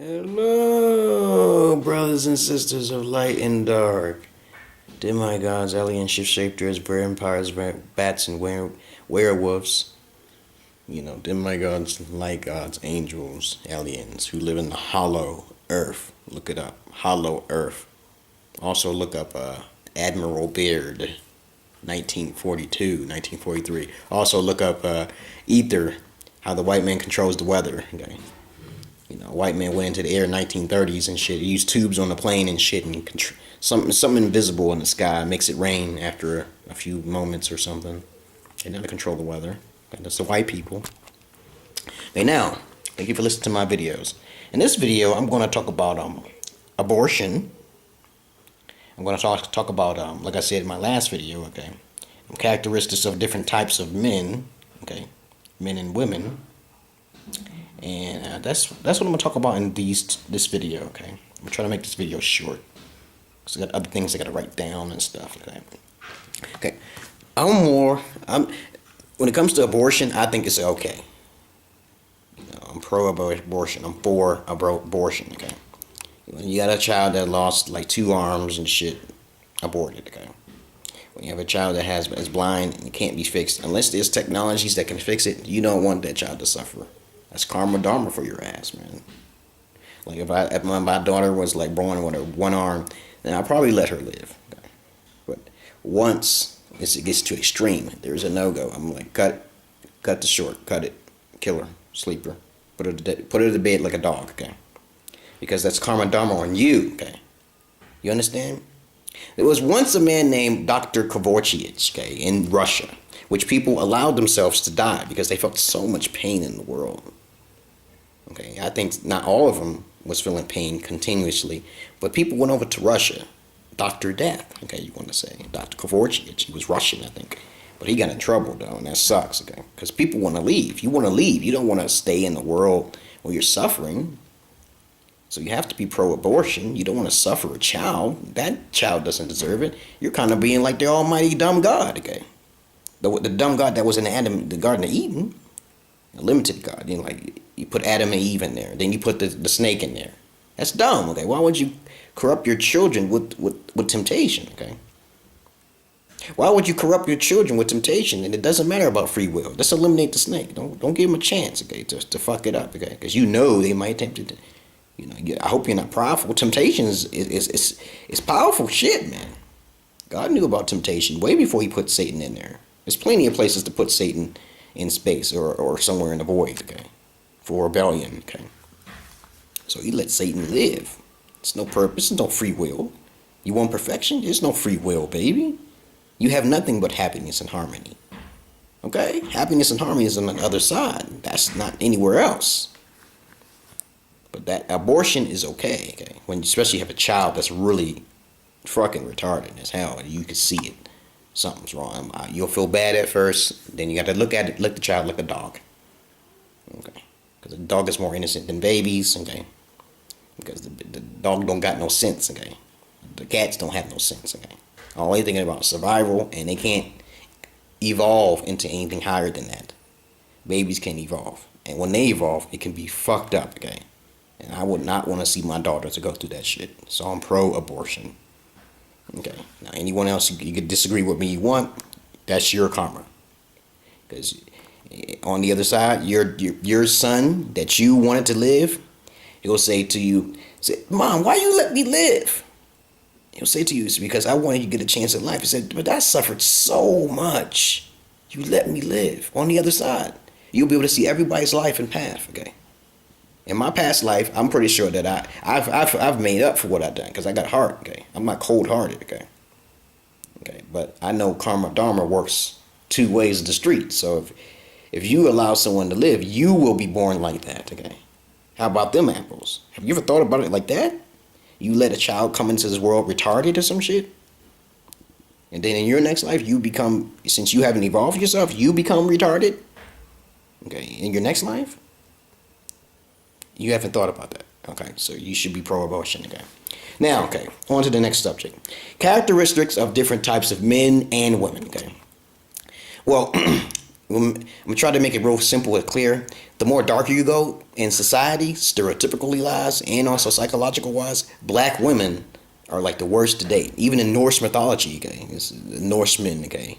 Hello, brothers and sisters of light and dark, demigods, aliens, shift-shapers, vampires, bats, and werewolves. You know, demigods, light gods, angels, aliens who live in the hollow earth. Look it up, hollow earth. Also look up Admiral Beard, 1942, 1943. Also look up Ether, how the white man controls the weather. Okay. You know, white man went into the air in 1930s and shit. He used tubes on the plane and shit, and something invisible in the sky makes it rain after a few moments or something. They never control the weather. And that's the white people. Okay, now, thank you for listening to my videos. In this video, I'm going to talk about abortion. I'm going to talk about, like I said in my last video, okay, characteristics of different types of men, okay, men and women. And that's what I'm going to talk about in this video, okay? I'm going to try to make this video short, because I got other things I got to write down and stuff, okay? Okay, when it comes to abortion, I think it's okay. You know, I'm pro-abortion. I'm for abortion, okay? When you got a child that lost like 2 arms and shit, aborted, okay? When you have a child that is blind and can't be fixed, unless there's technologies that can fix it, you don't want that child to suffer. That's karma dharma for your ass, man. Like if my daughter was like born with 1 arm, then I'll probably let her live. Okay? But once it gets too extreme, there's a no-go. I'm like, cut the short, cut it, kill her, sleep her, put her to bed like a dog, okay? Because that's karma dharma on you, okay? You understand? There was once a man named Dr. Dvorak, okay, in Russia, which people allowed themselves to die because they felt so much pain in the world. Okay, I think not all of them was feeling pain continuously, but people went over to Russia. Dr. Death, okay, you want to say. Dr. Dvorak, he was Russian, I think. But he got in trouble, though, and that sucks, okay? Because people want to leave. You want to leave. You don't want to stay in the world where you're suffering. So you have to be pro-abortion. You don't want to suffer a child. That child doesn't deserve it. You're kind of being like the almighty dumb God, okay? The dumb God that was in the Garden of Eden, a limited God. You know, like you put Adam and Eve in there, then you put the snake in there. That's dumb. Okay, why would you corrupt your children with temptation? Okay, why would you corrupt your children with temptation? And it doesn't matter about free will. Just eliminate the snake. Don't give them a chance. Okay, to fuck it up. Okay, because you know they might tempt it. You know, I hope you're not prideful. Temptation is powerful shit, man. God knew about temptation way before He put Satan in there. There's plenty of places to put Satan in space or somewhere in the void, okay, for rebellion, okay. So He let Satan live. There's no purpose, there's no free will. You want perfection? There's no free will, baby. You have nothing but happiness and harmony, okay? Happiness and harmony is on the other side. That's not anywhere else. But that abortion is okay, okay? When especially you have a child that's really fucking retarded as hell, and you can see it. Something's wrong. You'll feel bad at first. Then you got to look the child like a dog. Okay. Because the dog is more innocent than babies. Okay. Because the dog don't got no sense. Okay. The cats don't have no sense. Okay. All they thinking about survival, and they can't evolve into anything higher than that. Babies can evolve, and when they evolve, it can be fucked up. Okay. And I would not want to see my daughter to go through that shit. So I'm pro-abortion. Okay, now anyone else, you could disagree with me you want, that's your karma. Because on the other side, your son that you wanted to live, he'll say to you, Mom, why you let me live? He'll say to you, it's because I wanted you to get a chance at life. He said, but I suffered so much. You let me live. On the other side, you'll be able to see everybody's life and path, okay? In my past life, I'm pretty sure that I've made up for what I've done because I got heart. Okay, I'm not cold-hearted. Okay, but I know karma dharma works 2 ways of the street. So if you allow someone to live, you will be born like that. Okay, how about them apples? Have you ever thought about it like that? You let a child come into this world retarded or some shit, and then in your next life you become, since you haven't evolved yourself, you become retarded. Okay, in your next life. You haven't thought about that. Okay, so you should be pro-abortion. Okay. Now, okay, on to the next subject. Characteristics of different types of men and women. Okay. Well, I'm gonna try to make it real simple and clear. The more darker you go in society, stereotypically wise and also psychological wise, black women are like the worst to date. Even in Norse mythology, okay, it's the Norsemen, okay,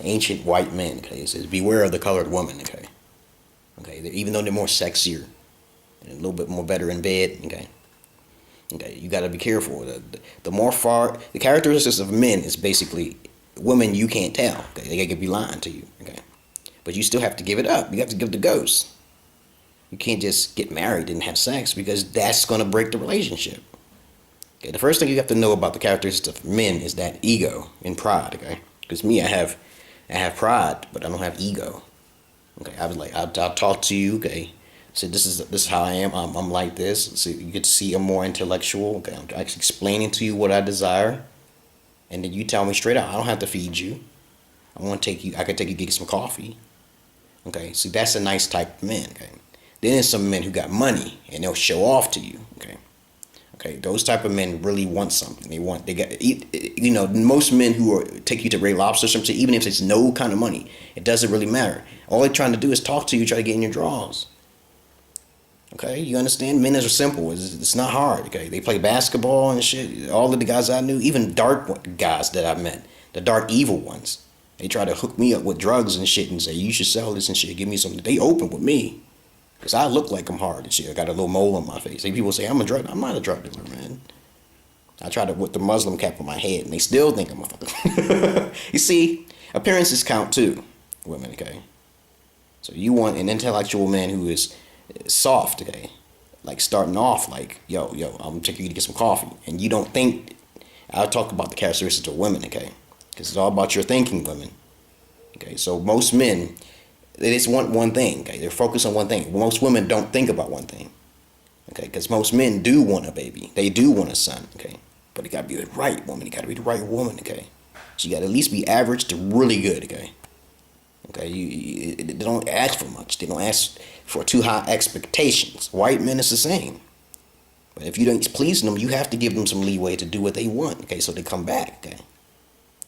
ancient white men, okay, it says beware of the colored woman, okay, even though they're more sexier and a little bit more better in bed, okay. Okay, you got to be careful. The characteristics of men is basically women you can't tell. Okay, they could be lying to you. Okay, but you still have to give it up. You have to give the ghost. You can't just get married and have sex because that's going to break the relationship. Okay, the first thing you have to know about the characteristics of men is that ego and pride. Okay, because me, I have pride, but I don't have ego. Okay, I was like, I'll talk to you. Okay. So this is how I am. I'm like this. So you get to see I'm more intellectual. Okay, I'm actually explaining to you what I desire, and then you tell me straight out. I don't have to feed you. I want to take you. I could take you to get some coffee. Okay, see that's a nice type of man. Okay, then there's some men who got money and they'll show off to you. Okay, those type of men really want something. They got most men who take you to Red Lobster or something. Even if it's no kind of money, it doesn't really matter. All they're trying to do is talk to you, try to get in your drawers. Okay, you understand? Men are simple. It's not hard. Okay, they play basketball and shit. All of the guys I knew, even dark guys that I met, the dark evil ones, they try to hook me up with drugs and shit and say you should sell this and shit. Give me something. They open with me, cause I look like I'm hard and shit. I got a little mole on my face. People say I'm not a drug dealer, man. I try to put the Muslim cap on my head, and they still think I'm a fucker. You see, appearances count too, women. Okay, so you want an intellectual man who is soft, okay, like starting off like yo I'm taking you to get some coffee, and you don't think. I'll talk about the characteristics of women, okay, because it's all about your thinking, women. Okay, so most men, they just want one thing. Okay, they're focused on one thing. Most women don't think about one thing. Okay, because most men do want a baby, they do want a son. Okay, but it gotta be the right woman. It gotta be the right woman. Okay, she gotta at least be average to really good. Okay. Okay, they don't ask for much. They don't ask for too high expectations. White men is the same. But if you don't please them, you have to give them some leeway to do what they want. Okay, so they come back. Okay,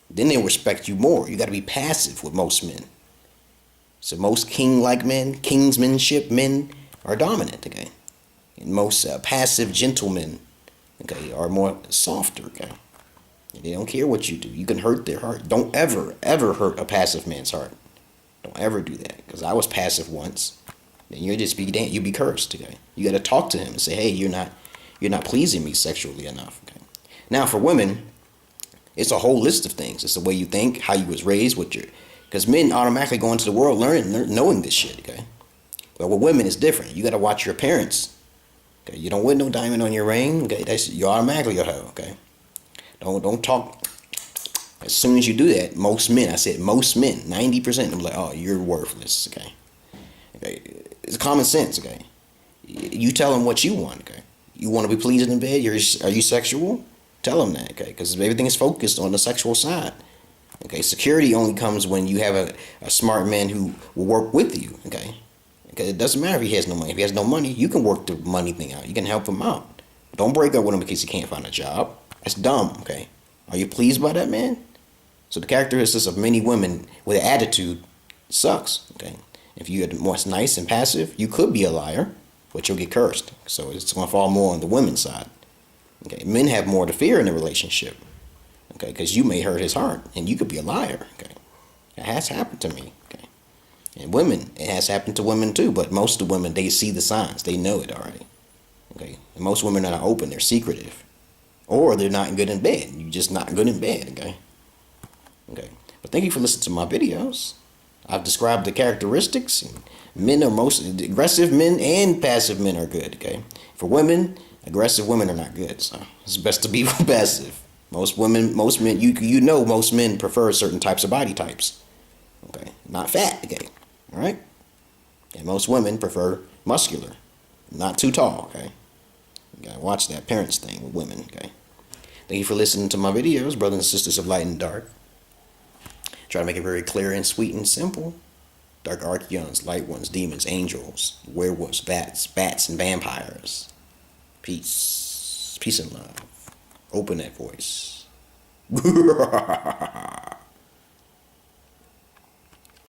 then they respect you more. You got to be passive with most men. So most king-like men, kingsmanship men, are dominant. Okay, and most passive gentlemen, okay, are more softer. Okay, and they don't care what you do. You can hurt their heart. Don't ever hurt a passive man's heart. Don't ever do that, because I was passive once. Then you'll just be damned. You'll be cursed. Okay, you got to talk to him and say, hey, you're not pleasing me sexually enough. Okay, now for women, it's a whole list of things. It's the way you think, how you was raised, because men automatically go into the world knowing this shit. Okay, but with women it's different. You got to watch your parents. Okay, you don't wear no diamond on your ring. Okay, you're automatically a hoe. Okay, don't talk. As soon as you do that, most men, 90%, I'm like, oh, you're worthless, okay? It's common sense, okay? You tell them what you want, okay? You want to be pleasing in bed? Are you sexual? Tell them that, okay? Because everything is focused on the sexual side. Okay, security only comes when you have a smart man who will work with you, okay? Because it doesn't matter if he has no money. If he has no money, you can work the money thing out. You can help him out. Don't break up with him because he can't find a job. That's dumb, okay? Are you pleased by that, man? So the characteristics of many women with attitude sucks. Okay, if you're more nice and passive, you could be a liar, but you'll get cursed. So it's going to fall more on the women's side. Okay, men have more to fear in a relationship. Okay, because you may hurt his heart, and you could be a liar. Okay, it has happened to me. Okay, and women, it has happened to women too. But most of the women, they see the signs, they know it already. Okay, and most women are not open; they're secretive, or they're not good in bed. You're just not good in bed. Okay. Okay, but thank you for listening to my videos. I've described the characteristics. Men are most aggressive men and passive men are good. Okay, for women, aggressive women are not good. So it's best to be passive. Most men, most men prefer certain types of body types. Okay, not fat. Okay, all right. And most women prefer muscular, not too tall. Okay, you gotta watch that parents thing with women. Okay, thank you for listening to my videos, brothers and sisters of light and dark. Try to make it very clear and sweet and simple. Dark archeons, light ones, demons, angels, werewolves, bats, and vampires. Peace. Peace and love. Open that voice.